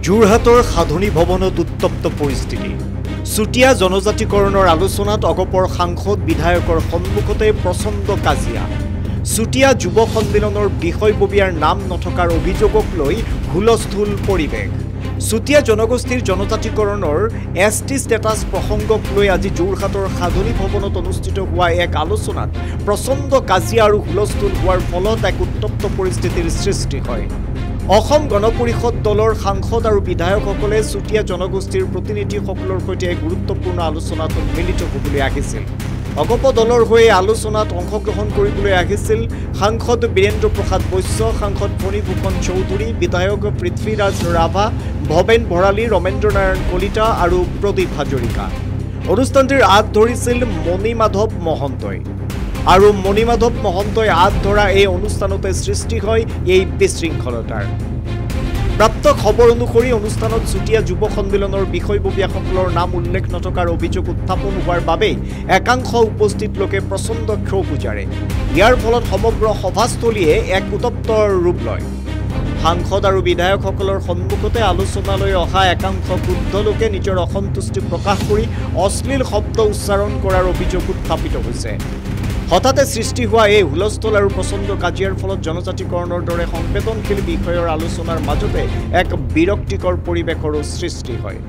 যোৰহাটৰ সাধনী ভৱনত উত্তপ্ত পৰিস্থিতি। চুতীয়া জনজাতিকৰণৰ আলোচনাত অগপৰ সাংসদ বিধায়কৰ সন্মুখতে প্ৰচণ্ড কাজিয়া। চুতীয়া যুৱ সন্মিলনৰ বিষয়ববীয়াৰ নাম নথকাৰ অভিযোগক লৈ হুলস্থুল পৰিৱেশ। চুতীয়া জনগোষ্ঠীৰ জনজাতিকৰণৰ ST ষ্টেটাছ প্ৰসংগক লৈ আজি যোৰহাটৰ সাধনী ভৱনত অনুষ্ঠিত হোৱা এক আলোচনাত প্ৰচণ্ড কাজিয়া আৰু হুলস্থুল হোৱাৰ ফলত এক উত্তপ্ত পৰিস্থিতিৰ সৃষ্টি হয়। অসম গণ পৰিষদ দলৰ সাংসদ আৰু বিধায়কসকলে চুতীয়া জনগোষ্ঠীৰ প্ৰতিনিধিসকলৰ সৈতে এক গুৰুত্বপূৰ্ণ আলোচনাত মিলিত হ'বলৈ আহিছিল। অগপ দলৰ হৈ আলোচনাত অংশগ্ৰহণ কৰিবলৈ আহিছিল সাংসদ বীৰেন্দ্ৰ প্ৰসাদ বৈশ্য, সাংসদ ফণীভূষণ চৌধুৰী, বিধায়ক পৃথ্বীৰাজ ৰাভা, ভৱেন ভৰালী, ৰমেন্দ্ৰ নাৰায়ণ কলিতা আৰু প্ৰদীপ হাজৰিকা। অনুষ্ঠানটিৰ আঁত ধৰিছিল মণিমাধৱ মহন্তই। আৰু মণিমাধৱ মহন্তই আঁত ধৰা এই অনুষ্ঠানতে সৃষ্টি হয় এই বিশৃংখলতাৰ। প্ৰাপ্ত খবৰ অনুসৰি অনুষ্ঠানত চুতীয়া যুৱ সন্মিলনৰ বিষয়ববীয়াসকলৰ নাম উল্লেখ নথকাৰ অভিযোগ উত্থাপন হোৱাৰ বাবে একাংশ উপস্থিত লোকে প্ৰচণ্ড ক্ষোভ উজাৰে। ইয়াৰ ফলত সমগ্ৰ সভাস্থলীয়ে এক উত্তপ্ত ৰূপ লয়। সাংসদ আৰু বিধায়কসকলৰ সন্মুখতে আলোচনালৈ অহা একাংশ ক্ষুব্ধ লোকে নিজৰ অসন্তুষ্টি প্ৰকাশ কৰি অশ্লীল শব্দ উচ্চাৰণ কৰাৰ অভিযোগ উত্থাপিত হৈছে। হঠাতে সৃষ্টি হোৱা এই হুলস্থুল আৰু প্ৰচণ্ড কাজিয়াৰ ফলত জনজাতিকৰণৰ দৰে সংবেদনশীল বিষয়ৰ আলোচনাৰ মাজতে এক বিৰক্তিকৰ পৰিৱেশৰো সৃষ্টি হয়।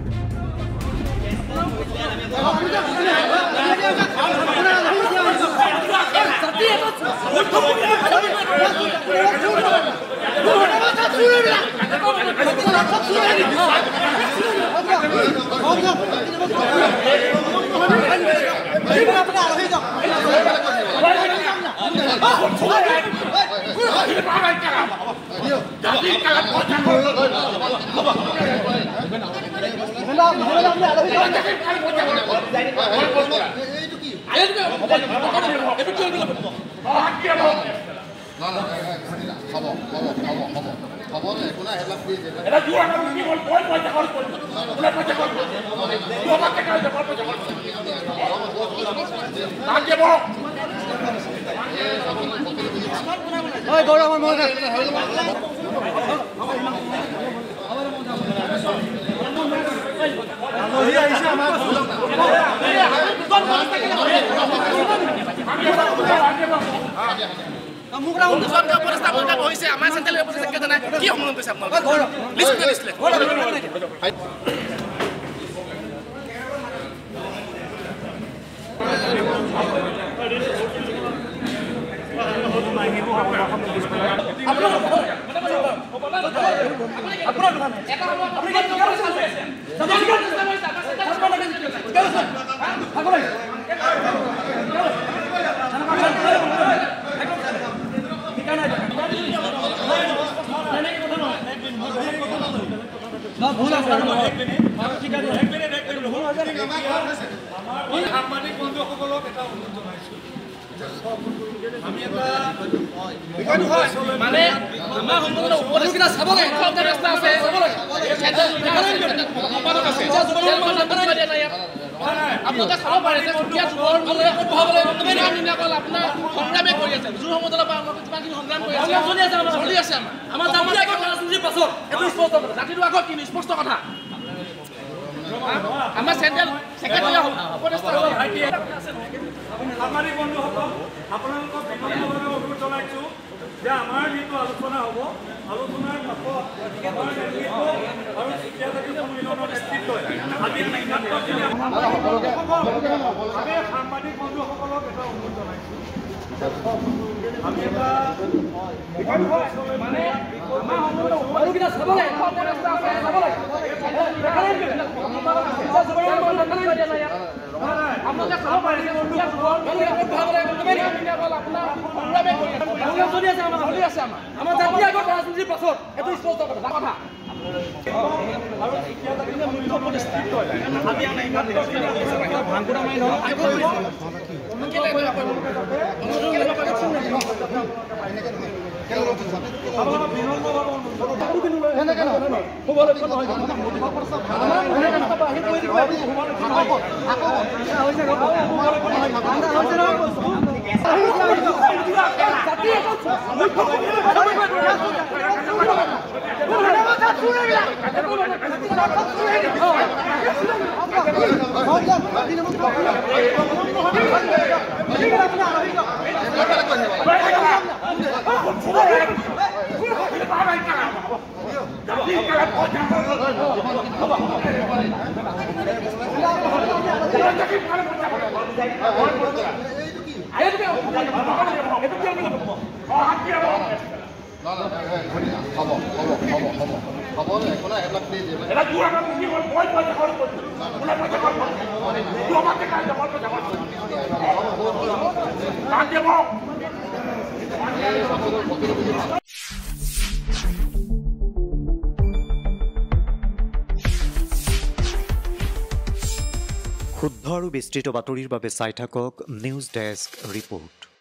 শুদ্ধ আৰু বিস্তৃত বাতৰিৰ বাবে চাই থাকক নিউজ ডেস্ক ৰিপোৰ্ট।